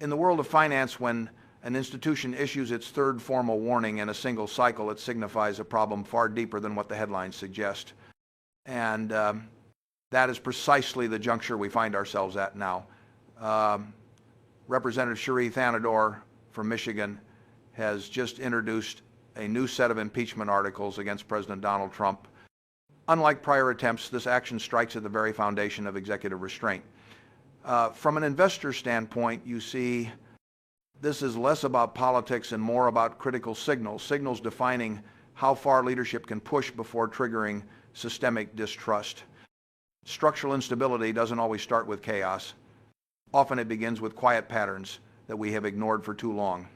In the world of finance, when an institution issues its third formal warning in a single cycle, it signifies a problem far deeper than what the headlines suggest. And that is precisely the juncture we find ourselves at now. Representative Sheree Thanador from Michigan has just introduced a new set of impeachment articles against President Donald Trump. Unlike prior attempts, this action strikes at the very foundation of executive restraint. From an investor standpoint, you see this is less about politics and more about critical signals defining how far leadership can push before triggering systemic distrust. Structural instability doesn't always start with chaos. Often it begins with quiet patterns that we have ignored for too long.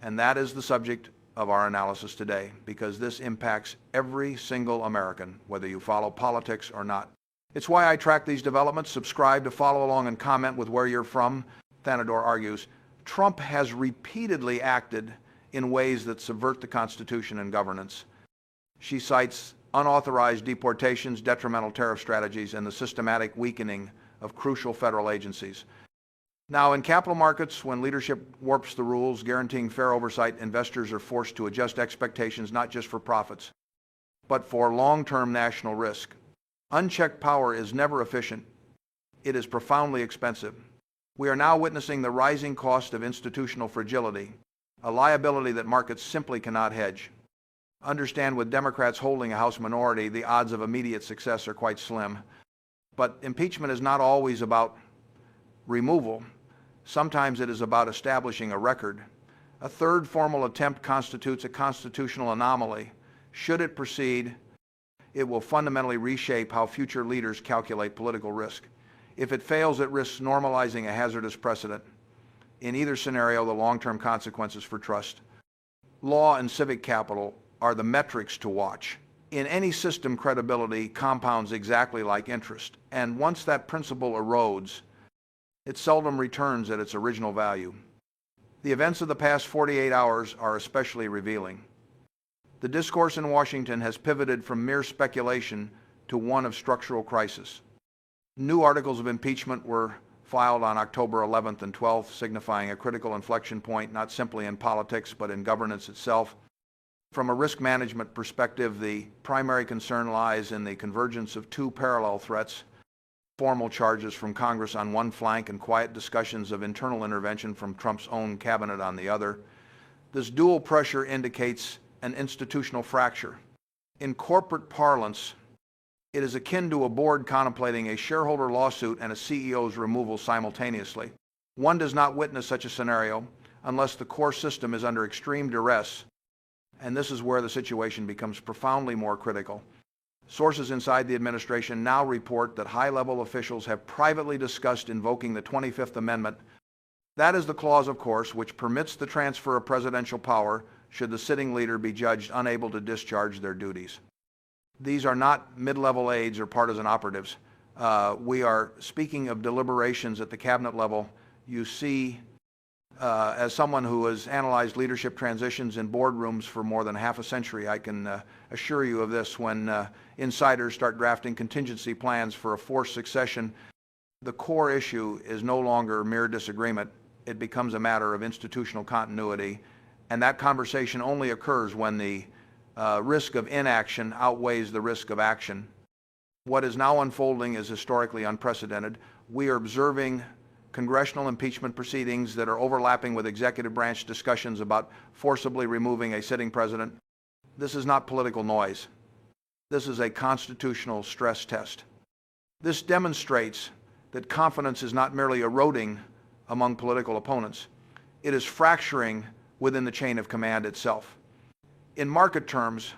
And that is the subject of our analysis today, because this impacts every single American, whether you follow politics or not. It's why I track these developments, subscribe to follow along and comment with where you're from. Thanador argues, Trump has repeatedly acted in ways that subvert the Constitution and governance. She cites unauthorized deportations, detrimental tariff strategies, and the systematic weakening of crucial federal agencies. Now, in capital markets, when leadership warps the rules, guaranteeing fair oversight, investors are forced to adjust expectations not just for profits, but for long-term national risk. Unchecked power is never efficient. It is profoundly expensive. We are now witnessing the rising cost of institutional fragility, a liability that markets simply cannot hedge. Understand, with Democrats holding a House minority, the odds of immediate success are quite slim. But impeachment is not always about removal. Sometimes it is about establishing a record. A third formal attempt constitutes a constitutional anomaly. Should it proceed, it will fundamentally reshape how future leaders calculate political risk. If it fails, it risks normalizing a hazardous precedent. In either scenario, the long-term consequences for trust, law, and civic capital are the metrics to watch. In any system, credibility compounds exactly like interest, and once that principle erodes, it seldom returns at its original value. The events of the past 48 hours are especially revealing. The discourse in Washington has pivoted from mere speculation to one of structural crisis. New articles of impeachment were filed on October 11th and 12th, signifying a critical inflection point, not simply in politics, but in governance itself. From a risk management perspective, the primary concern lies in the convergence of two parallel threats: formal charges from Congress on one flank and quiet discussions of internal intervention from Trump's own cabinet on the other. This dual pressure indicates an institutional fracture. In corporate parlance, it is akin to a board contemplating a shareholder lawsuit and a CEO's removal simultaneously. One does not witness such a scenario unless the core system is under extreme duress, and this is where the situation becomes profoundly more critical. Sources inside the administration now report that high-level officials have privately discussed invoking the 25th Amendment. That is the clause, of course, which permits the transfer of presidential power should the sitting leader be judged unable to discharge their duties. These are not mid-level aides or partisan operatives. We are speaking of deliberations at the cabinet level. You see, as someone who has analyzed leadership transitions in boardrooms for more than half a century, I can assure you of this. When insiders start drafting contingency plans for a forced succession, the core issue is no longer mere disagreement. It becomes a matter of institutional continuity, and that conversation only occurs when the risk of inaction outweighs the risk of action. What is now unfolding is historically unprecedented. We are observing congressional impeachment proceedings that are overlapping with executive branch discussions about forcibly removing a sitting president. This is not political noise. This is a constitutional stress test. This demonstrates that confidence is not merely eroding among political opponents. It is fracturing within the chain of command itself. In market terms,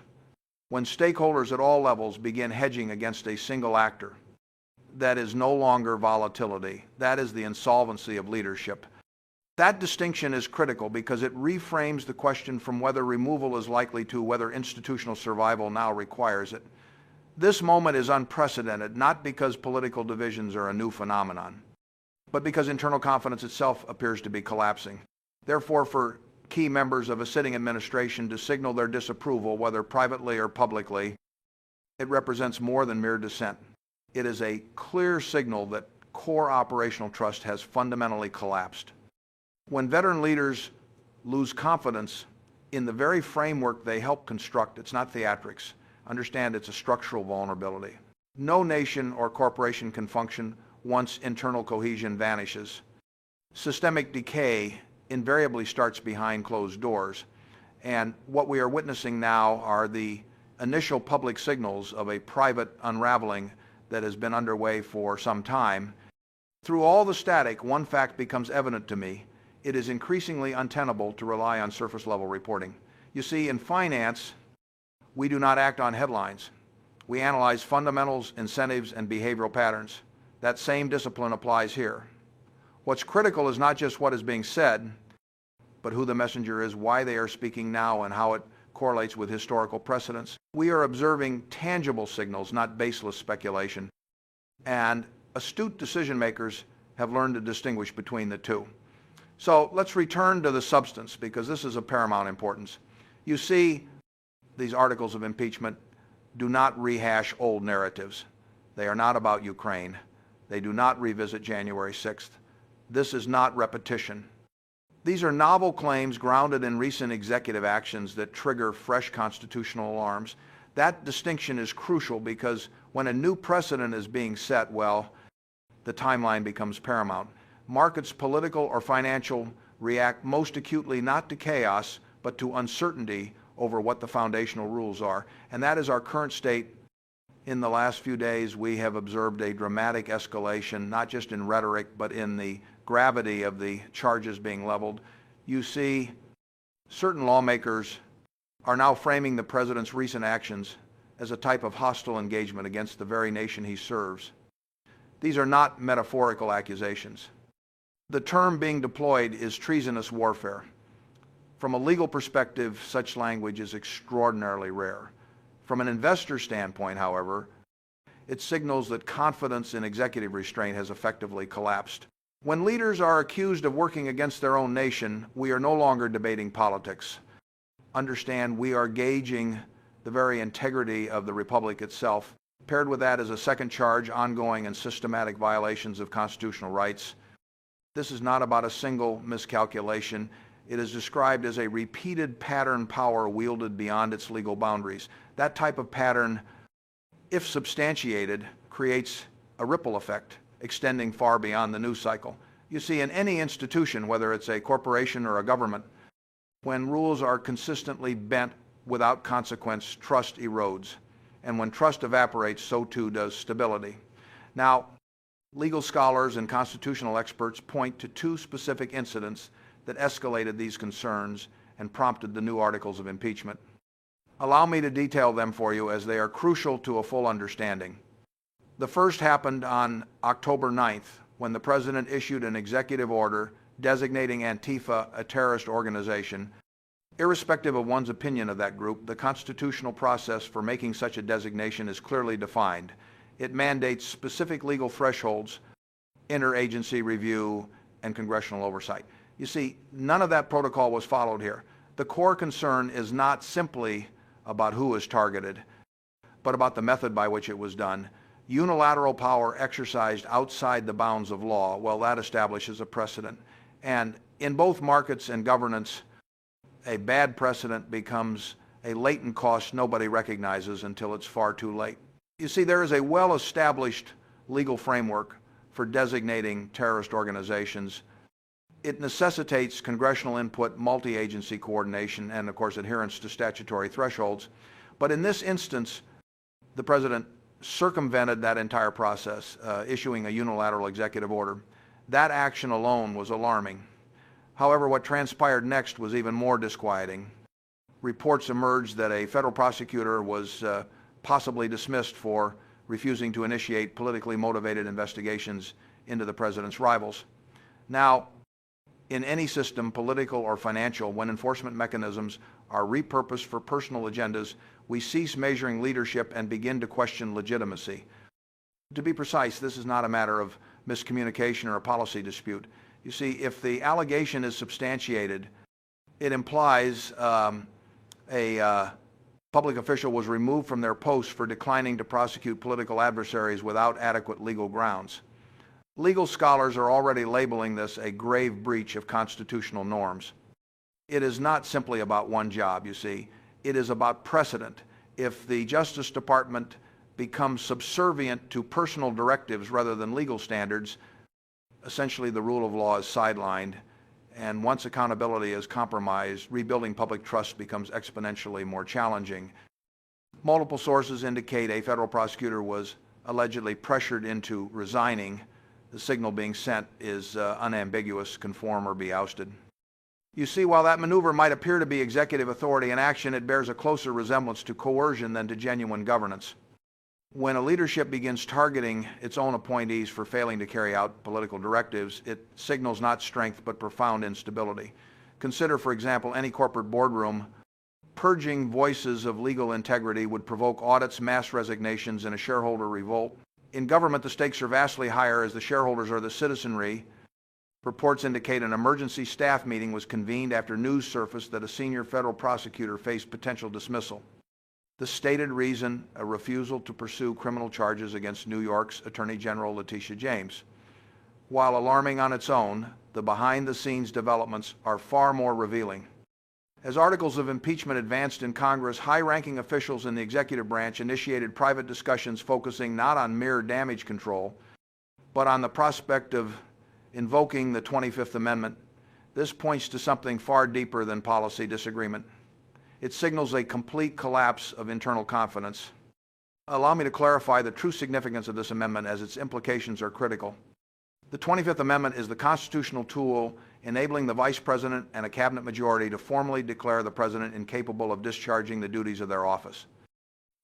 when stakeholders at all levels begin hedging against a single actor, that is no longer volatility. That is the insolvency of leadership. That distinction is critical because it reframes the question from whether removal is likely to whether institutional survival now requires it. This moment is unprecedented, not because political divisions are a new phenomenon, but because internal confidence itself appears to be collapsing. Therefore, for key members of a sitting administration to signal their disapproval, whether privately or publicly, it represents more than mere dissent. It is a clear signal that core operational trust has fundamentally collapsed. When veteran leaders lose confidence in the very framework they help construct, it's not theatrics. Understand it's a structural vulnerability. No nation or corporation can function once internal cohesion vanishes. Systemic decay invariably starts behind closed doors, and what we are witnessing now are the initial public signals of a private unraveling that has been underway for some time. Through all the static, one fact becomes evident to me. It is increasingly untenable to rely on surface-level reporting. You see, in finance, we do not act on headlines. We analyze fundamentals, incentives, and behavioral patterns. That same discipline applies here. What's critical is not just what is being said, but who the messenger is, why they are speaking now, and how it correlates with historical precedents. We are observing tangible signals, not baseless speculation. And astute decision makers have learned to distinguish between the two. So let's return to the substance, because this is of paramount importance. You see, these articles of impeachment do not rehash old narratives. They are not about Ukraine. They do not revisit January 6th. This is not repetition. These are novel claims grounded in recent executive actions that trigger fresh constitutional alarms. That distinction is crucial because when a new precedent is being set, well, the timeline becomes paramount. Markets, political or financial, react most acutely not to chaos, but to uncertainty over what the foundational rules are. And that is our current state. In the last few days, we have observed a dramatic escalation, not just in rhetoric, but in the gravity of the charges being leveled. You see, certain lawmakers are now framing the president's recent actions as a type of hostile engagement against the very nation he serves. These are not metaphorical accusations. The term being deployed is treasonous warfare. From a legal perspective, such language is extraordinarily rare. From an investor standpoint, however, it signals that confidence in executive restraint has effectively collapsed. When leaders are accused of working against their own nation, we are no longer debating politics. Understand, we are gauging the very integrity of the republic itself. Paired with that is a second charge, ongoing and systematic violations of constitutional rights. This is not about a single miscalculation. It is described as a repeated pattern power wielded beyond its legal boundaries. That type of pattern, if substantiated, creates a ripple effect extending far beyond the news cycle. You see, in any institution, whether it's a corporation or a government, when rules are consistently bent without consequence, trust erodes. And when trust evaporates, so too does stability. Now, legal scholars and constitutional experts point to two specific incidents that escalated these concerns and prompted the new articles of impeachment. Allow me to detail them for you as they are crucial to a full understanding. The first happened on October 9th, when the President issued an executive order designating Antifa a terrorist organization. Irrespective of one's opinion of that group, the constitutional process for making such a designation is clearly defined. It mandates specific legal thresholds, interagency review, and congressional oversight. You see, none of that protocol was followed here. The core concern is not simply about who is targeted, but about the method by which it was done. Unilateral power exercised outside the bounds of law, well, that establishes a precedent. And in both markets and governance, a bad precedent becomes a latent cost nobody recognizes until it's far too late. You see, there is a well-established legal framework for designating terrorist organizations. It necessitates congressional input, multi-agency coordination, and of course adherence to statutory thresholds. But in this instance, the President circumvented that entire process, issuing a unilateral executive order. That action alone was alarming. However, what transpired next was even more disquieting. Reports emerged that a federal prosecutor was possibly dismissed for refusing to initiate politically motivated investigations into the President's rivals. Now, in any system, political or financial, when enforcement mechanisms are repurposed for personal agendas, we cease measuring leadership and begin to question legitimacy. To be precise, this is not a matter of miscommunication or a policy dispute. You see, if the allegation is substantiated, it implies a public official was removed from their post for declining to prosecute political adversaries without adequate legal grounds. Legal scholars are already labeling this a grave breach of constitutional norms. It is not simply about one job, you see. It is about precedent. If the Justice Department becomes subservient to personal directives rather than legal standards, essentially the rule of law is sidelined, and once accountability is compromised, rebuilding public trust becomes exponentially more challenging. Multiple sources indicate a federal prosecutor was allegedly pressured into resigning. The signal being sent is unambiguous: conform or be ousted. You see, while that maneuver might appear to be executive authority in action, it bears a closer resemblance to coercion than to genuine governance. When a leadership begins targeting its own appointees for failing to carry out political directives, it signals not strength but profound instability. Consider, for example, any corporate boardroom. Purging voices of legal integrity would provoke audits, mass resignations, and a shareholder revolt. In government, the stakes are vastly higher as the shareholders are the citizenry. Reports indicate an emergency staff meeting was convened after news surfaced that a senior federal prosecutor faced potential dismissal. The stated reason, a refusal to pursue criminal charges against New York's Attorney General Letitia James. While alarming on its own, the behind-the-scenes developments are far more revealing. As articles of impeachment advanced in Congress, high-ranking officials in the executive branch initiated private discussions focusing not on mere damage control, but on the prospect of invoking the 25th Amendment. This points to something far deeper than policy disagreement. It signals a complete collapse of internal confidence. Allow me to clarify the true significance of this amendment, as its implications are critical. The 25th Amendment is the constitutional tool enabling the Vice President and a cabinet majority to formally declare the President incapable of discharging the duties of their office.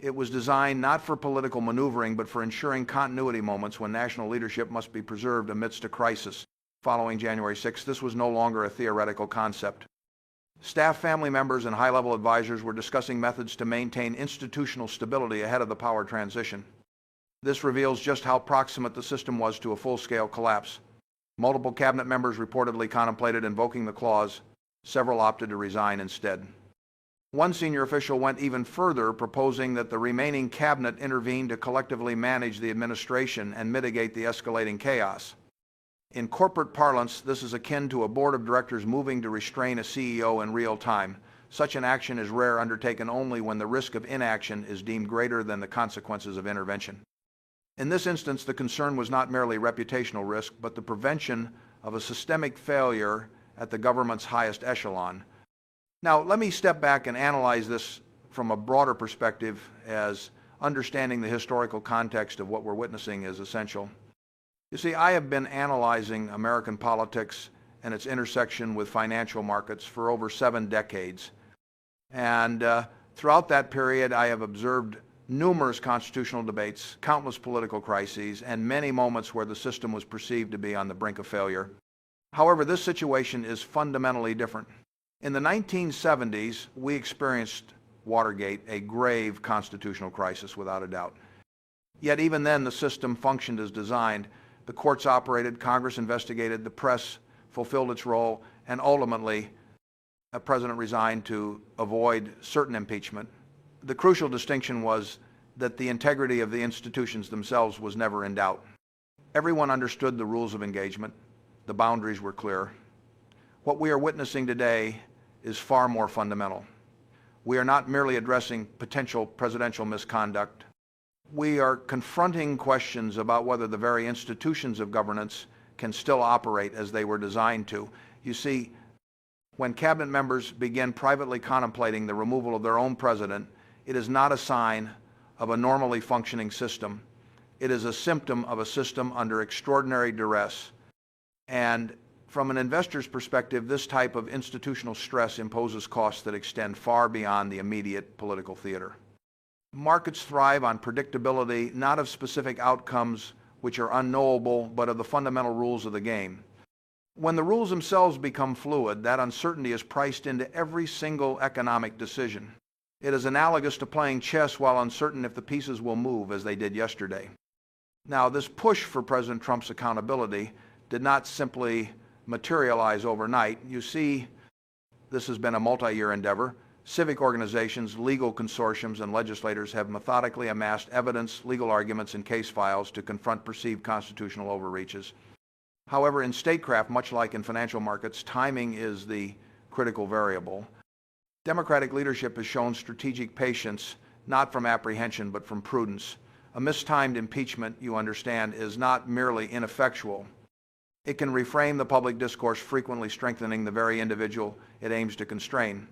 It was designed not for political maneuvering, but for ensuring continuity moments when national leadership must be preserved amidst a crisis. Following January 6th, this was no longer a theoretical concept. Staff, family members, and high-level advisors were discussing methods to maintain institutional stability ahead of the power transition. This reveals just how proximate the system was to a full-scale collapse. Multiple cabinet members reportedly contemplated invoking the clause. Several opted to resign instead. One senior official went even further, proposing that the remaining cabinet intervene to collectively manage the administration and mitigate the escalating chaos. In corporate parlance, this is akin to a board of directors moving to restrain a CEO in real time. Such an action is rare, undertaken only when the risk of inaction is deemed greater than the consequences of intervention. In this instance, the concern was not merely reputational risk, but the prevention of a systemic failure at the government's highest echelon. Now, let me step back and analyze this from a broader perspective, as understanding the historical context of what we're witnessing is essential. You see, I have been analyzing American politics and its intersection with financial markets for over 7 decades. And throughout that period, I have observed numerous constitutional debates, countless political crises, and many moments where the system was perceived to be on the brink of failure. However, this situation is fundamentally different. In the 1970s, we experienced Watergate, a grave constitutional crisis without a doubt. Yet even then, the system functioned as designed. The courts operated, Congress investigated, the press fulfilled its role, and ultimately, a president resigned to avoid certain impeachment. The crucial distinction was that the integrity of the institutions themselves was never in doubt. Everyone understood the rules of engagement. The boundaries were clear. What we are witnessing today is far more fundamental. We are not merely addressing potential presidential misconduct. We are confronting questions about whether the very institutions of governance can still operate as they were designed to. You see, when cabinet members begin privately contemplating the removal of their own president, it is not a sign of a normally functioning system. It is a symptom of a system under extraordinary duress. And from an investor's perspective, this type of institutional stress imposes costs that extend far beyond the immediate political theater. Markets thrive on predictability, not of specific outcomes which are unknowable, but of the fundamental rules of the game. When the rules themselves become fluid, that uncertainty is priced into every single economic decision. It is analogous to playing chess while uncertain if the pieces will move as they did yesterday. Now, this push for President Trump's accountability did not simply materialize overnight. You see, this has been a multi-year endeavor. Civic organizations, legal consortiums, and legislators have methodically amassed evidence, legal arguments, and case files to confront perceived constitutional overreaches. However, in statecraft, much like in financial markets, timing is the critical variable. Democratic leadership has shown strategic patience, not from apprehension, but from prudence. A mistimed impeachment, you understand, is not merely ineffectual. It can reframe the public discourse, frequently strengthening the very individual it aims to constrain.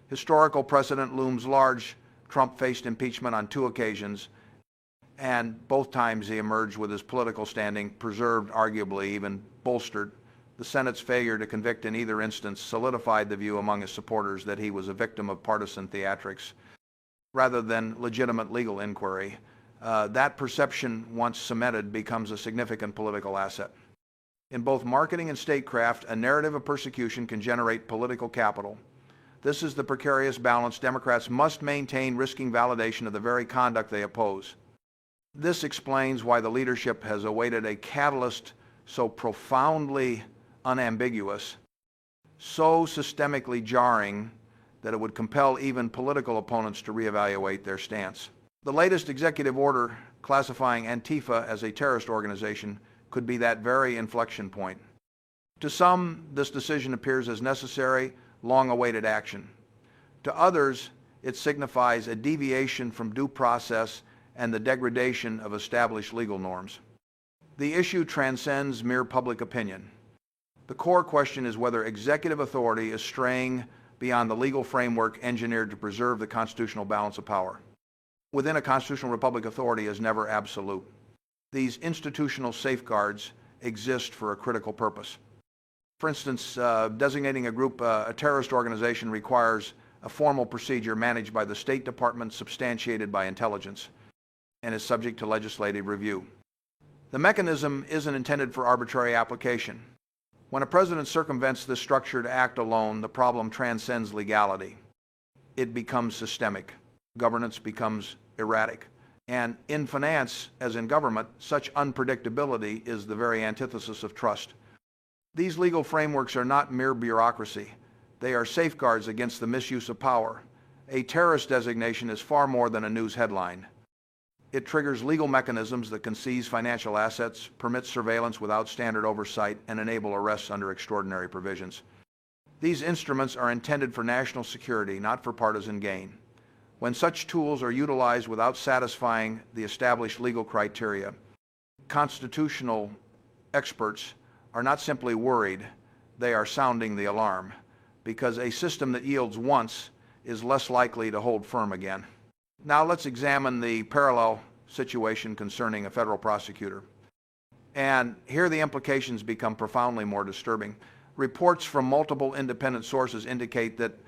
Historical precedent looms large. Trump faced impeachment on 2 occasions, and both times he emerged with his political standing preserved, arguably even bolstered. The Senate's failure to convict in either instance solidified the view among his supporters that he was a victim of partisan theatrics rather than legitimate legal inquiry. That perception, once cemented, becomes a significant political asset. In both marketing and statecraft, a narrative of persecution can generate political capital. This is the precarious balance Democrats must maintain, risking validation of the very conduct they oppose. This explains why the leadership has awaited a catalyst so profoundly unambiguous, so systemically jarring that it would compel even political opponents to reevaluate their stance. The latest executive order classifying Antifa as a terrorist organization could be that very inflection point. To some, this decision appears as necessary, long-awaited action. To others, it signifies a deviation from due process and the degradation of established legal norms. The issue transcends mere public opinion. The core question is whether executive authority is straying beyond the legal framework engineered to preserve the constitutional balance of power. Within a constitutional republic, authority is never absolute. These institutional safeguards exist for a critical purpose. For instance, designating a group a terrorist organization requires a formal procedure managed by the State Department, substantiated by intelligence, and is subject to legislative review. The mechanism isn't intended for arbitrary application. When a president circumvents this structure to act alone, the problem transcends legality. It becomes systemic. Governance becomes erratic. And in finance, as in government, such unpredictability is the very antithesis of trust. These legal frameworks are not mere bureaucracy. They are safeguards against the misuse of power. A terrorist designation is far more than a news headline. It triggers legal mechanisms that can seize financial assets, permit surveillance without standard oversight, and enable arrests under extraordinary provisions. These instruments are intended for national security, not for partisan gain. When such tools are utilized without satisfying the established legal criteria, constitutional experts are not simply worried, they are sounding the alarm, because a system that yields once is less likely to hold firm again. Now let's examine the parallel situation concerning a federal prosecutor. And here the implications become profoundly more disturbing. Reports from multiple independent sources indicate that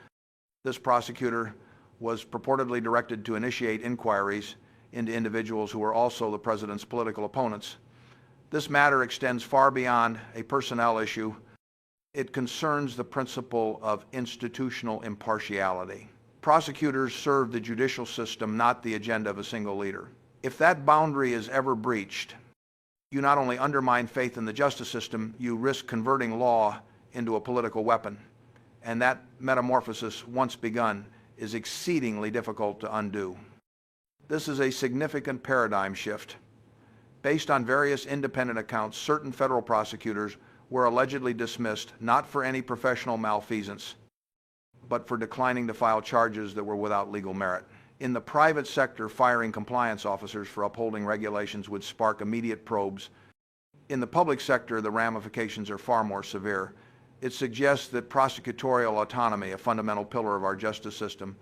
this prosecutor was purportedly directed to initiate inquiries into individuals who were also the president's political opponents. This matter extends far beyond a personnel issue. It concerns the principle of institutional impartiality. Prosecutors serve the judicial system, not the agenda of a single leader. If that boundary is ever breached, you not only undermine faith in the justice system, you risk converting law into a political weapon. And that metamorphosis, once begun, is exceedingly difficult to undo. This is a significant paradigm shift. Based on various independent accounts, certain federal prosecutors were allegedly dismissed not for any professional malfeasance, but for declining to file charges that were without legal merit. In the private sector, firing compliance officers for upholding regulations would spark immediate probes. In the public sector, the ramifications are far more severe. It suggests that prosecutorial autonomy, a fundamental pillar of our justice system,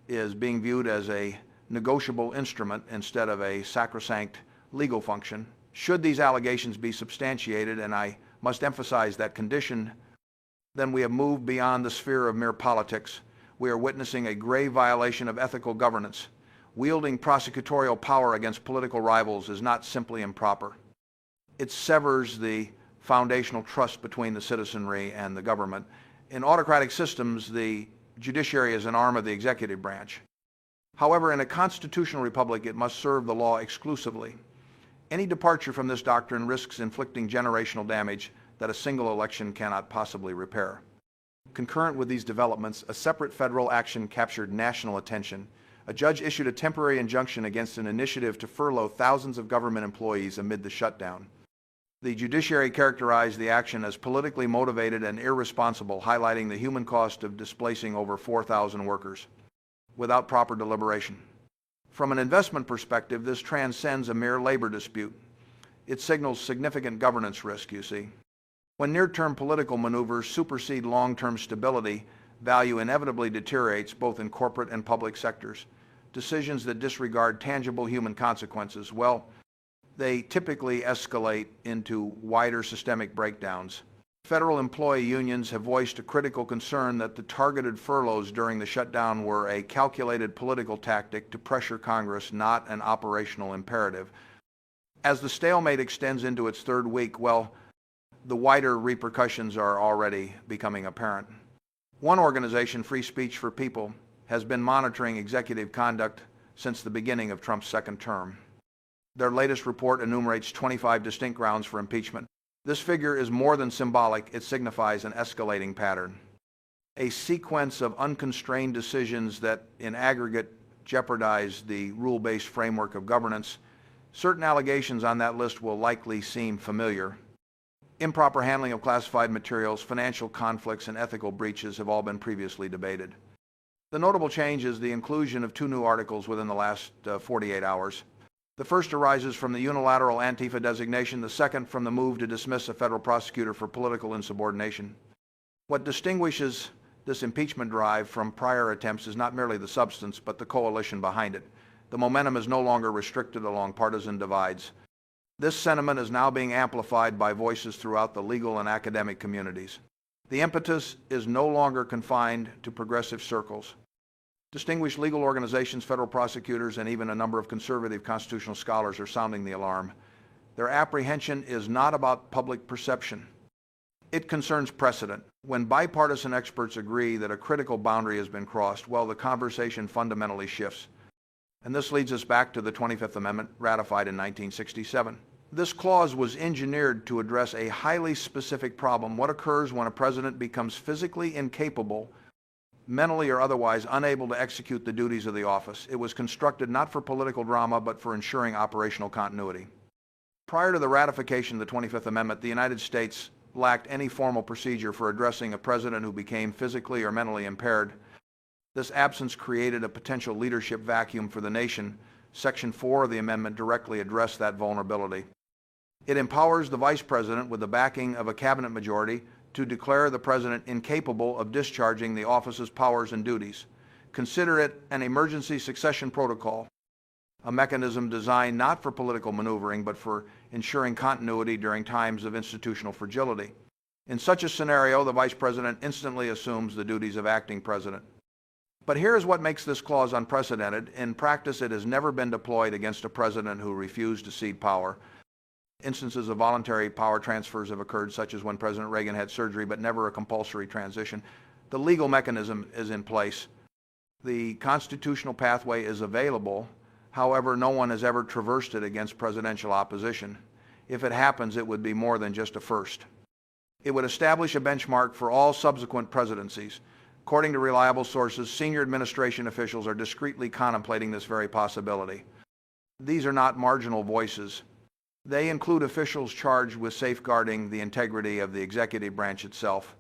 is being viewed as a negotiable instrument instead of a sacrosanct legal function. Should these allegations be substantiated, and I must emphasize that condition, then we have moved beyond the sphere of mere politics. We are witnessing a grave violation of ethical governance. Wielding prosecutorial power against political rivals is not simply improper. It severs the foundational trust between the citizenry and the government. In autocratic systems, the judiciary is an arm of the executive branch. However, in a constitutional republic, it must serve the law exclusively. Any departure from this doctrine risks inflicting generational damage that a single election cannot possibly repair. Concurrent with these developments, a separate federal action captured national attention. A judge issued a temporary injunction against an initiative to furlough thousands of government employees amid the shutdown. The judiciary characterized the action as politically motivated and irresponsible, highlighting the human cost of displacing over 4,000 workers without proper deliberation. From an investment perspective, this transcends a mere labor dispute. It signals significant governance risk, you see. When near-term political maneuvers supersede long-term stability, value inevitably deteriorates both in corporate and public sectors. Decisions that disregard tangible human consequences, well, they typically escalate into wider systemic breakdowns. Federal employee unions have voiced a critical concern that the targeted furloughs during the shutdown were a calculated political tactic to pressure Congress, not an operational imperative. As the stalemate extends into its third week, well, the wider repercussions are already becoming apparent. One organization, Free Speech for People, has been monitoring executive conduct since the beginning of Trump's second term. Their latest report enumerates 25 distinct grounds for impeachment. This figure is more than symbolic. It signifies an escalating pattern. A sequence of unconstrained decisions that, in aggregate, jeopardize the rule-based framework of governance. Certain allegations on that list will likely seem familiar. Improper handling of classified materials, financial conflicts, and ethical breaches have all been previously debated. The notable change is the inclusion of 2 new articles within the last 48 hours. The first arises from the unilateral Antifa designation, the second from the move to dismiss a federal prosecutor for political insubordination. What distinguishes this impeachment drive from prior attempts is not merely the substance, but the coalition behind it. The momentum is no longer restricted along partisan divides. This sentiment is now being amplified by voices throughout the legal and academic communities. The impetus is no longer confined to progressive circles. Distinguished legal organizations, federal prosecutors, and even a number of conservative constitutional scholars are sounding the alarm. Their apprehension is not about public perception. It concerns precedent. When bipartisan experts agree that a critical boundary has been crossed, well, the conversation fundamentally shifts. And this leads us back to the 25th Amendment, ratified in 1967. This clause was engineered to address a highly specific problem: what occurs when a president becomes physically incapable, mentally or otherwise unable to execute the duties of the office. It was constructed not for political drama, but for ensuring operational continuity. Prior to the ratification of the 25th Amendment, the United States lacked any formal procedure for addressing a president who became physically or mentally impaired. This absence created a potential leadership vacuum for the nation. Section 4 of the amendment directly addressed that vulnerability. It empowers the vice president, with the backing of a cabinet majority, to declare the president incapable of discharging the office's powers and duties. Consider it an emergency succession protocol, a mechanism designed not for political maneuvering, but for ensuring continuity during times of institutional fragility. In such a scenario, the vice president instantly assumes the duties of acting president. But here is what makes this clause unprecedented. In practice, it has never been deployed against a president who refused to cede power. Instances of voluntary power transfers have occurred, such as when President Reagan had surgery, but never a compulsory transition. The legal mechanism is in place. The constitutional pathway is available. However, no one has ever traversed it against presidential opposition. If it happens, it would be more than just a first. It would establish a benchmark for all subsequent presidencies. According to reliable sources, senior administration officials are discreetly contemplating this very possibility. These are not marginal voices. They include officials charged with safeguarding the integrity of the executive branch itself.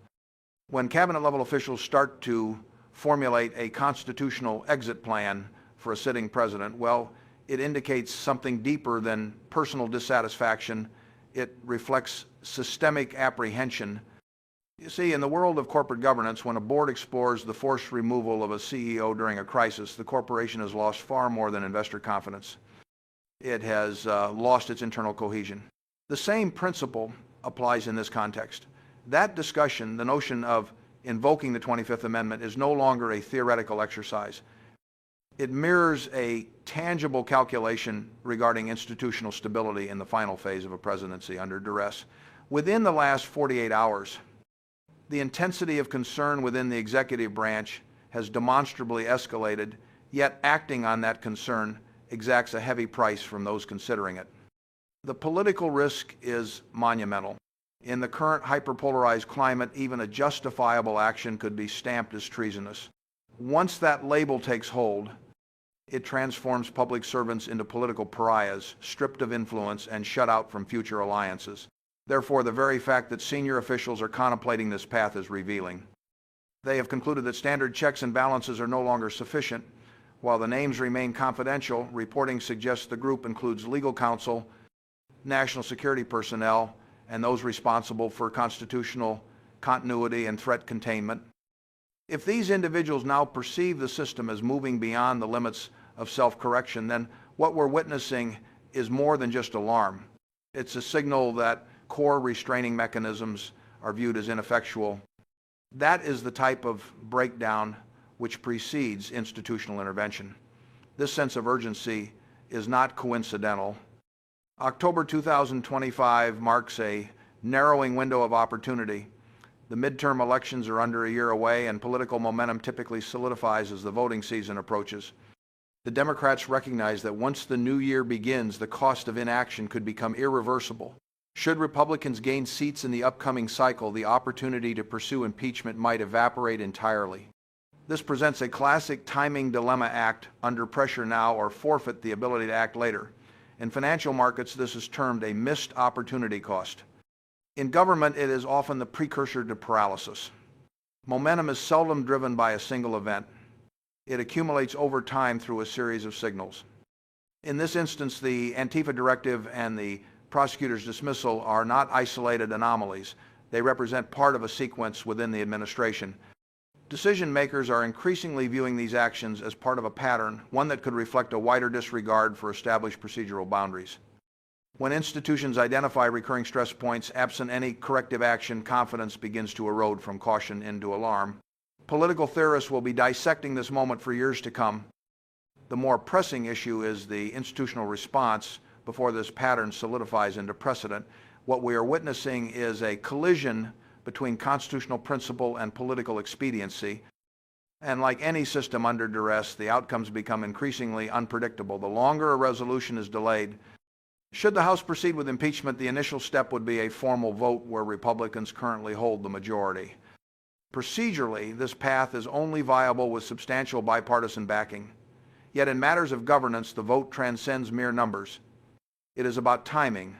When cabinet-level officials start to formulate a constitutional exit plan for a sitting president, well, it indicates something deeper than personal dissatisfaction. It reflects systemic apprehension. You see, in the world of corporate governance, when a board explores the forced removal of a CEO during a crisis, the corporation has lost far more than investor confidence. It has lost its internal cohesion. The same principle applies in this context. That discussion, the notion of invoking the 25th Amendment, is no longer a theoretical exercise. It mirrors a tangible calculation regarding institutional stability in the final phase of a presidency under duress. Within the last 48 hours, the intensity of concern within the executive branch has demonstrably escalated, yet acting on that concern exacts a heavy price from those considering it. The political risk is monumental. In the current hyperpolarized climate, even a justifiable action could be stamped as treasonous. Once that label takes hold, it transforms public servants into political pariahs, stripped of influence and shut out from future alliances. Therefore, the very fact that senior officials are contemplating this path is revealing. They have concluded that standard checks and balances are no longer sufficient. While the names remain confidential, reporting suggests the group includes legal counsel, national security personnel, and those responsible for constitutional continuity and threat containment. If these individuals now perceive the system as moving beyond the limits of self-correction, then what we're witnessing is more than just alarm. It's a signal that core restraining mechanisms are viewed as ineffectual. That is the type of breakdown which precedes institutional intervention. This sense of urgency is not coincidental. October 2025 marks a narrowing window of opportunity. The midterm elections are under a year away, and political momentum typically solidifies as the voting season approaches. The Democrats recognize that once the new year begins, the cost of inaction could become irreversible. Should Republicans gain seats in the upcoming cycle, the opportunity to pursue impeachment might evaporate entirely. This presents a classic timing dilemma: act under pressure now or forfeit the ability to act later. In financial markets, this is termed a missed opportunity cost. In government, it is often the precursor to paralysis. Momentum is seldom driven by a single event. It accumulates over time through a series of signals. In this instance, the Antifa directive and the prosecutor's dismissal are not isolated anomalies. They represent part of a sequence within the administration. Decision makers are increasingly viewing these actions as part of a pattern, one that could reflect a wider disregard for established procedural boundaries. When institutions identify recurring stress points, absent any corrective action, confidence begins to erode from caution into alarm. Political theorists will be dissecting this moment for years to come. The more pressing issue is the institutional response before this pattern solidifies into precedent. What we are witnessing is a collision between constitutional principle and political expediency. And like any system under duress, the outcomes become increasingly unpredictable. The longer a resolution is delayed, should the House proceed with impeachment, the initial step would be a formal vote where Republicans currently hold the majority. Procedurally, this path is only viable with substantial bipartisan backing. Yet in matters of governance, the vote transcends mere numbers. It is about timing,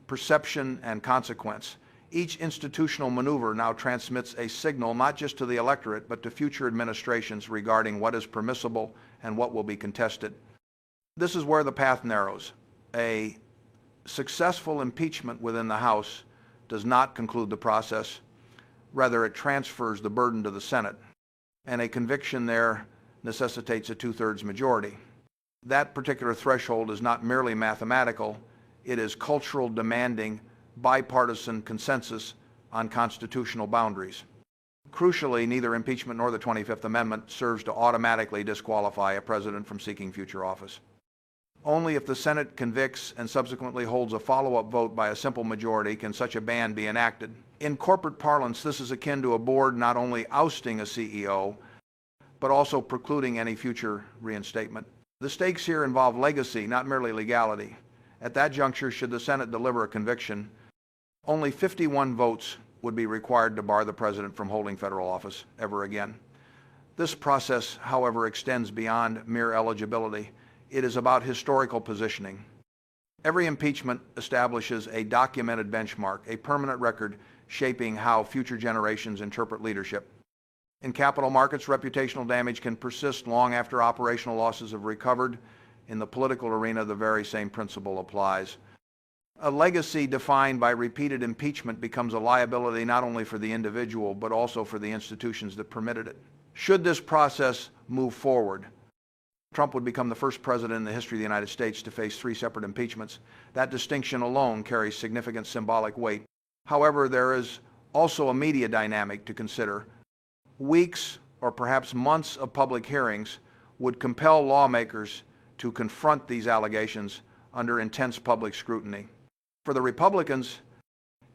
perception, and consequence. Each institutional maneuver now transmits a signal not just to the electorate, but to future administrations regarding what is permissible and what will be contested. This is where the path narrows. A successful impeachment within the House does not conclude the process. Rather, it transfers the burden to the Senate, and a conviction there necessitates a two-thirds majority. That particular threshold is not merely mathematical. It is cultural, demanding bipartisan consensus on constitutional boundaries. Crucially, neither impeachment nor the 25th Amendment serves to automatically disqualify a president from seeking future office. Only if the Senate convicts and subsequently holds a follow-up vote by a simple majority can such a ban be enacted. In corporate parlance, this is akin to a board not only ousting a CEO, but also precluding any future reinstatement. The stakes here involve legacy, not merely legality. At that juncture, should the Senate deliver a conviction, only 51 votes would be required to bar the president from holding federal office ever again. This process, however, extends beyond mere eligibility. It is about historical positioning. Every impeachment establishes a documented benchmark, a permanent record shaping how future generations interpret leadership. In capital markets, reputational damage can persist long after operational losses have recovered. In the political arena, the very same principle applies. A legacy defined by repeated impeachment becomes a liability not only for the individual, but also for the institutions that permitted it. Should this process move forward, Trump would become the first president in the history of the United States to face 3 separate impeachments. That distinction alone carries significant symbolic weight. However, there is also a media dynamic to consider. Weeks or perhaps months of public hearings would compel lawmakers to confront these allegations under intense public scrutiny. For the Republicans,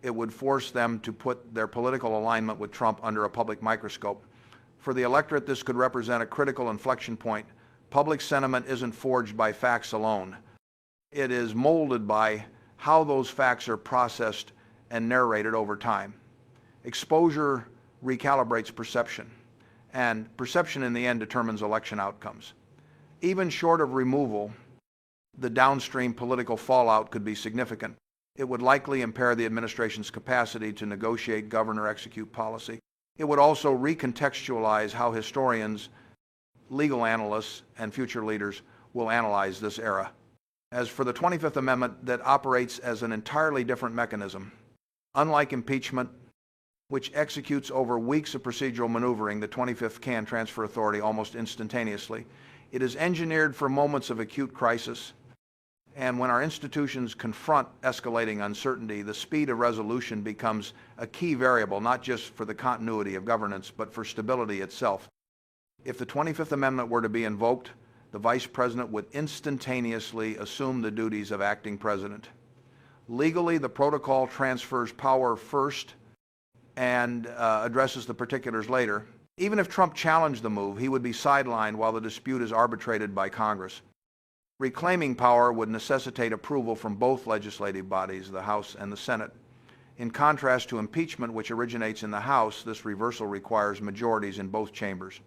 it would force them to put their political alignment with Trump under a public microscope. For the electorate, this could represent a critical inflection point. Public sentiment isn't forged by facts alone. It is molded by how those facts are processed and narrated over time. Exposure recalibrates perception, and perception in the end determines election outcomes. Even short of removal, the downstream political fallout could be significant. It would likely impair the administration's capacity to negotiate, govern, or execute policy. It would also recontextualize how historians, legal analysts, and future leaders will analyze this era. As for the 25th Amendment, that operates as an entirely different mechanism. Unlike impeachment, which executes over weeks of procedural maneuvering, the 25th can transfer authority almost instantaneously. It is engineered for moments of acute crisis, and when our institutions confront escalating uncertainty, the speed of resolution becomes a key variable, not just for the continuity of governance, but for stability itself. If the 25th Amendment were to be invoked, the Vice President would instantaneously assume the duties of acting President. Legally, the protocol transfers power first and addresses the particulars later. Even if Trump challenged the move, he would be sidelined while the dispute is arbitrated by Congress. Reclaiming power would necessitate approval from both legislative bodies, the House and the Senate. In contrast to impeachment, which originates in the House, this reversal requires majorities in both chambers.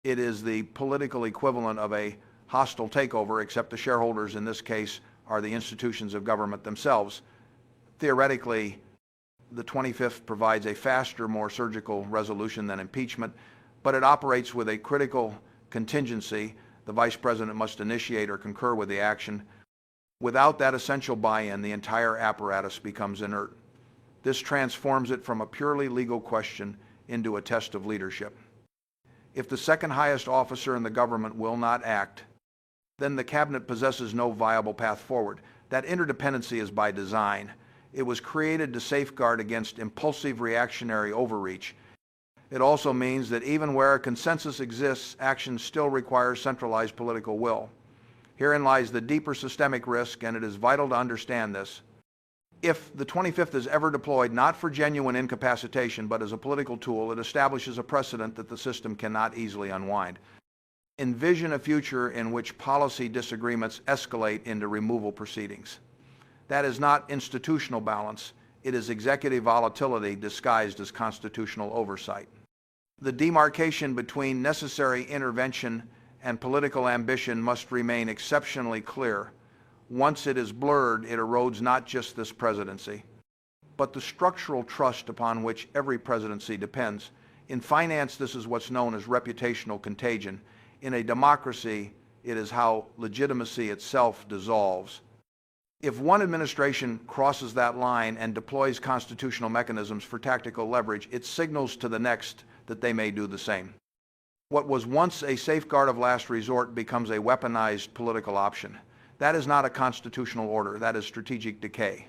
It is the political equivalent of a hostile takeover, except the shareholders in this case are the institutions of government themselves. Theoretically, the 25th provides a faster, more surgical resolution than impeachment, but it operates with a critical contingency. The Vice President must initiate or concur with the action. Without that essential buy-in, the entire apparatus becomes inert. This transforms it from a purely legal question into a test of leadership. If the second highest officer in the government will not act, then the cabinet possesses no viable path forward. That interdependency is by design. It was created to safeguard against impulsive reactionary overreach. It also means that even where a consensus exists, action still requires centralized political will. Herein lies the deeper systemic risk, and it is vital to understand this. If the 25th is ever deployed not for genuine incapacitation but as a political tool, it establishes a precedent that the system cannot easily unwind. Envision a future in which policy disagreements escalate into removal proceedings. That is not institutional balance. It is executive volatility disguised as constitutional oversight. The demarcation between necessary intervention and political ambition must remain exceptionally clear. Once it is blurred, it erodes not just this presidency, but the structural trust upon which every presidency depends. In finance, this is what's known as reputational contagion. In a democracy, it is how legitimacy itself dissolves. If one administration crosses that line and deploys constitutional mechanisms for tactical leverage, it signals to the next that they may do the same. What was once a safeguard of last resort becomes a weaponized political option. That is not a constitutional order. That is strategic decay.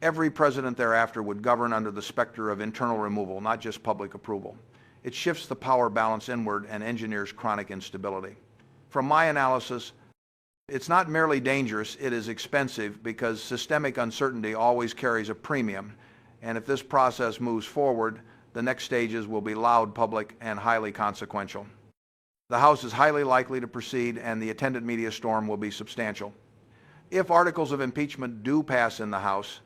Every president thereafter would govern under the specter of internal removal, not just public approval. It shifts the power balance inward and engineers chronic instability. From my analysis, it's not merely dangerous, it is expensive, because systemic uncertainty always carries a premium, and if this process moves forward, the next stages will be loud, public, and highly consequential. The House is highly likely to proceed, and the attendant media storm will be substantial. If articles of impeachment do pass in the House,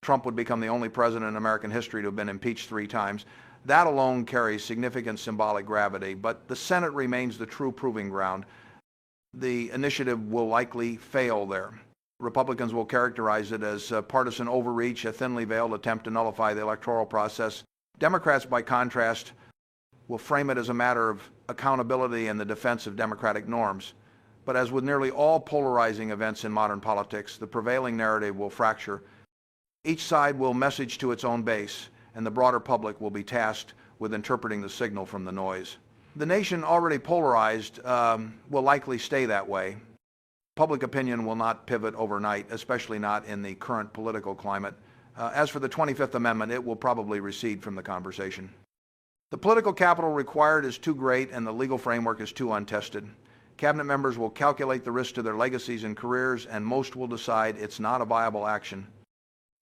Trump would become the only president in American history to have been impeached 3 times. That alone carries significant symbolic gravity, but the Senate remains the true proving ground. The initiative will likely fail there. Republicans will characterize it as partisan overreach, a thinly veiled attempt to nullify the electoral process. Democrats, by contrast, will frame it as a matter of accountability and the defense of democratic norms. But as with nearly all polarizing events in modern politics, the prevailing narrative will fracture. Each side will message to its own base, and the broader public will be tasked with interpreting the signal from the noise. The nation, already polarized, will likely stay that way. Public opinion will not pivot overnight, especially not in the current political climate. As for the 25th Amendment, it will probably recede from the conversation. The political capital required is too great and the legal framework is too untested. Cabinet members will calculate the risk to their legacies and careers, and most will decide it's not a viable action.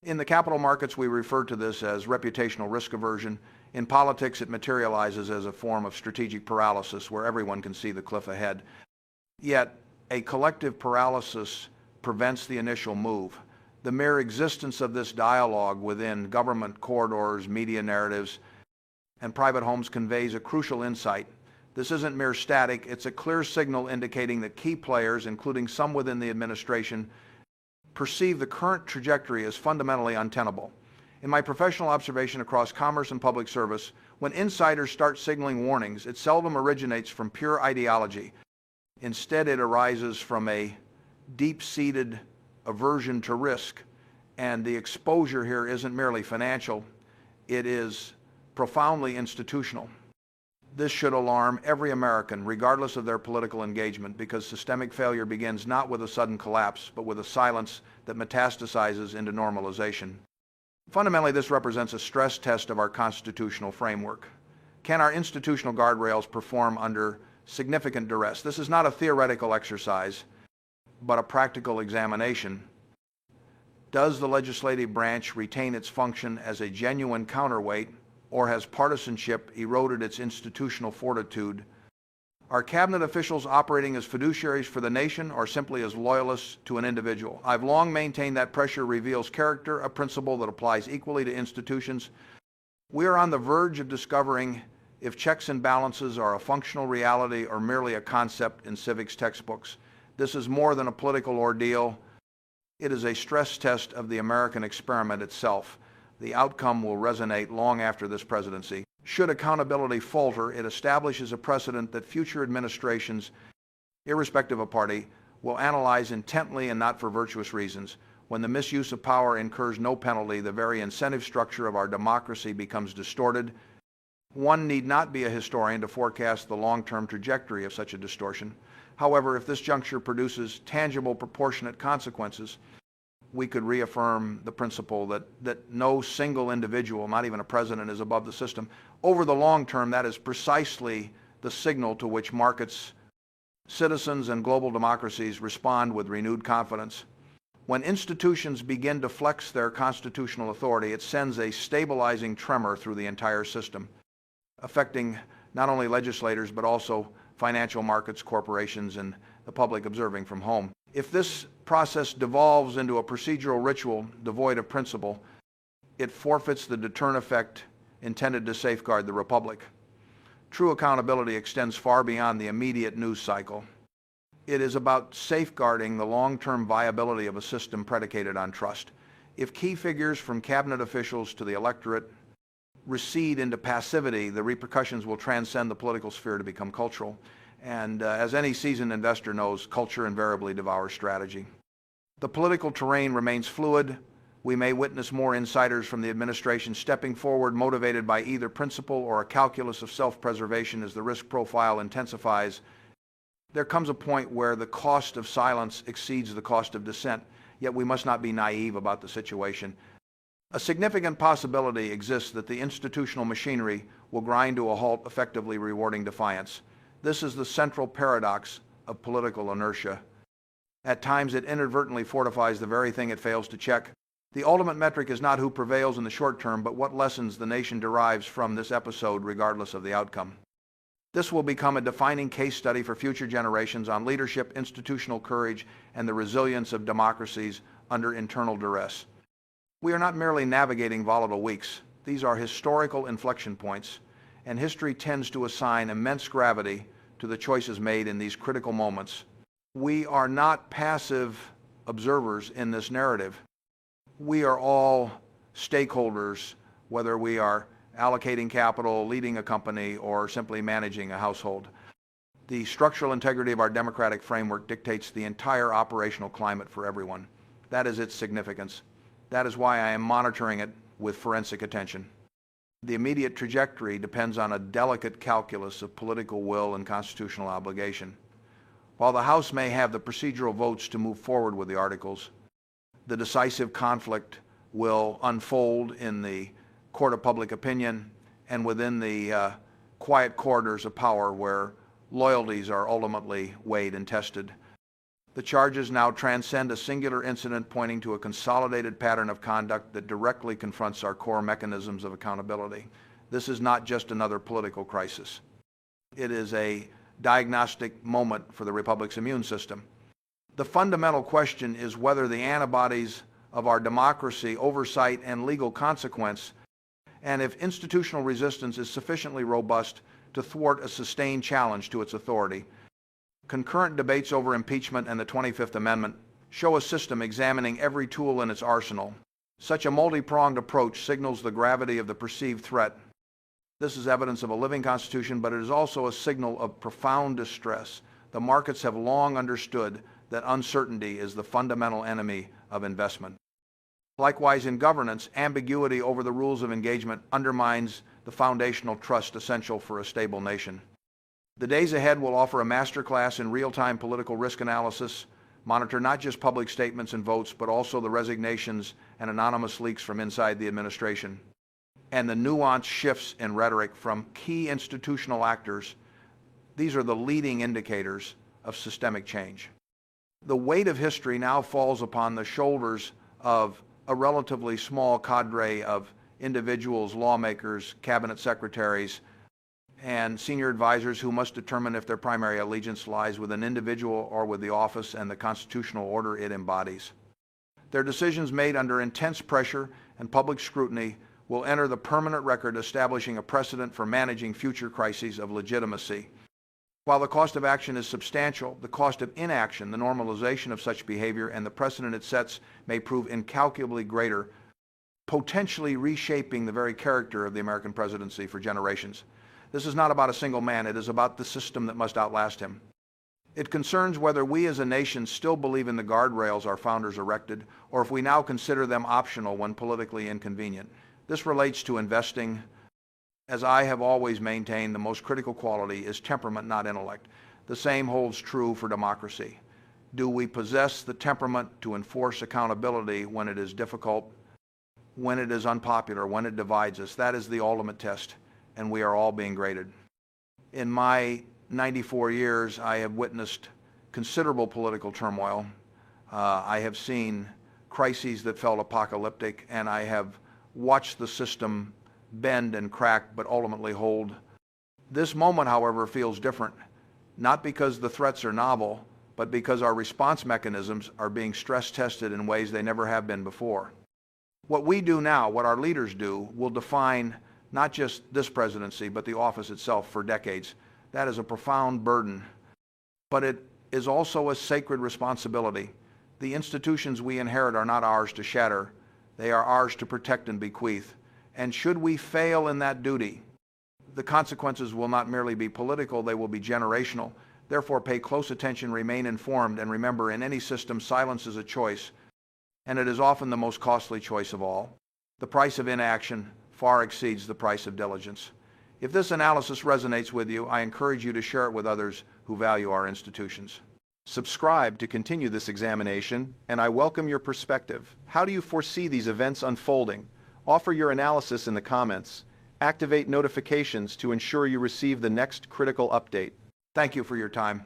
In the capital markets, we refer to this as reputational risk aversion. In politics, it materializes as a form of strategic paralysis where everyone can see the cliff ahead. Yet, a collective paralysis prevents the initial move. The mere existence of this dialogue within government corridors, media narratives, and private homes conveys a crucial insight. This isn't mere static, it's a clear signal indicating that key players, including some within the administration, perceive the current trajectory as fundamentally untenable. In my professional observation across commerce and public service, when insiders start signaling warnings, it seldom originates from pure ideology. Instead, it arises from a deep-seated aversion to risk, and the exposure here isn't merely financial, it is profoundly institutional. This should alarm every American, regardless of their political engagement, because systemic failure begins not with a sudden collapse, but with a silence that metastasizes into normalization. Fundamentally, this represents a stress test of our constitutional framework. Can our institutional guardrails perform under significant duress? This is not a theoretical exercise, but a practical examination. Does the legislative branch retain its function as a genuine counterweight, or has partisanship eroded its institutional fortitude? Are cabinet officials operating as fiduciaries for the nation or simply as loyalists to an individual? I've long maintained that pressure reveals character, a principle that applies equally to institutions. We are on the verge of discovering if checks and balances are a functional reality or merely a concept in civics textbooks. This is more than a political ordeal. It is a stress test of the American experiment itself. The outcome will resonate long after this presidency. Should accountability falter, it establishes a precedent that future administrations, irrespective of party, will analyze intently and not for virtuous reasons. When the misuse of power incurs no penalty, the very incentive structure of our democracy becomes distorted. One need not be a historian to forecast the long-term trajectory of such a distortion. However, if this juncture produces tangible, proportionate consequences, we could reaffirm the principle that no single individual, not even a president, is above the system. Over the long term, that is precisely the signal to which markets, citizens, and global democracies respond with renewed confidence. When institutions begin to flex their constitutional authority, it sends a stabilizing tremor through the entire system, affecting not only legislators but also financial markets, corporations, and the public observing from home. If this process devolves into a procedural ritual devoid of principle, it forfeits the deterrent effect intended to safeguard the republic. True accountability extends far beyond the immediate news cycle. It is about safeguarding the long-term viability of a system predicated on trust. If key figures from cabinet officials to the electorate recede into passivity, the repercussions will transcend the political sphere to become cultural. And as any seasoned investor knows, culture invariably devours strategy. The political terrain remains fluid. We may witness more insiders from the administration stepping forward, motivated by either principle or a calculus of self-preservation as the risk profile intensifies. There comes a point where the cost of silence exceeds the cost of dissent, yet we must not be naive about the situation. A significant possibility exists that the institutional machinery will grind to a halt, effectively rewarding defiance. This is the central paradox of political inertia. At times, it inadvertently fortifies the very thing it fails to check. The ultimate metric is not who prevails in the short term, but what lessons the nation derives from this episode, regardless of the outcome. This will become a defining case study for future generations on leadership, institutional courage, and the resilience of democracies under internal duress. We are not merely navigating volatile weeks. These are historical inflection points, and history tends to assign immense gravity to the choices made in these critical moments. We are not passive observers in this narrative. We are all stakeholders, whether we are allocating capital, leading a company, or simply managing a household. The structural integrity of our democratic framework dictates the entire operational climate for everyone. That is its significance. That is why I am monitoring it with forensic attention. The immediate trajectory depends on a delicate calculus of political will and constitutional obligation. While the House may have the procedural votes to move forward with the articles, the decisive conflict will unfold in the court of public opinion and within the quiet corridors of power where loyalties are ultimately weighed and tested. The charges now transcend a singular incident pointing to a consolidated pattern of conduct that directly confronts our core mechanisms of accountability. This is not just another political crisis. It is a diagnostic moment for the Republic's immune system. The fundamental question is whether the antibodies of our democracy, oversight, and legal consequence, and if institutional resistance is sufficiently robust to thwart a sustained challenge to its authority. Concurrent debates over impeachment and the 25th Amendment show a system examining every tool in its arsenal. Such a multi-pronged approach signals the gravity of the perceived threat. This is evidence of a living Constitution, but it is also a signal of profound distress. The markets have long understood that uncertainty is the fundamental enemy of investment. Likewise, in governance, ambiguity over the rules of engagement undermines the foundational trust essential for a stable nation. The days ahead will offer a masterclass in real-time political risk analysis, monitor not just public statements and votes, but also the resignations and anonymous leaks from inside the administration, and the nuanced shifts in rhetoric from key institutional actors. These are the leading indicators of systemic change. The weight of history now falls upon the shoulders of a relatively small cadre of individuals, lawmakers, cabinet secretaries, and senior advisors who must determine if their primary allegiance lies with an individual or with the office and the constitutional order it embodies. Their decisions made under intense pressure and public scrutiny will enter the permanent record, establishing a precedent for managing future crises of legitimacy. While the cost of action is substantial, the cost of inaction, the normalization of such behavior, and the precedent it sets may prove incalculably greater, potentially reshaping the very character of the American presidency for generations. This is not about a single man. It is about the system that must outlast him. It concerns whether we as a nation still believe in the guardrails our founders erected, or if we now consider them optional when politically inconvenient. This relates to investing. As I have always maintained, the most critical quality is temperament, not intellect. The same holds true for democracy. Do we possess the temperament to enforce accountability when it is difficult, when it is unpopular, when it divides us? That is the ultimate test, and we are all being graded. In my 94 years, I have witnessed considerable political turmoil. I have seen crises that felt apocalyptic, and I have watched the system bend and crack, but ultimately hold. This moment, however, feels different, not because the threats are novel, but because our response mechanisms are being stress tested in ways they never have been before. What we do now, what our leaders do, will define not just this presidency, but the office itself for decades. That is a profound burden, but it is also a sacred responsibility. The institutions we inherit are not ours to shatter. They are ours to protect and bequeath. And should we fail in that duty, the consequences will not merely be political, they will be generational. Therefore, pay close attention, remain informed, and remember, in any system, silence is a choice, and it is often the most costly choice of all. The price of inaction far exceeds the price of diligence. If this analysis resonates with you, I encourage you to share it with others who value our institutions. Subscribe to continue this examination, and I welcome your perspective. How do you foresee these events unfolding? Offer your analysis in the comments. Activate notifications to ensure you receive the next critical update. Thank you for your time.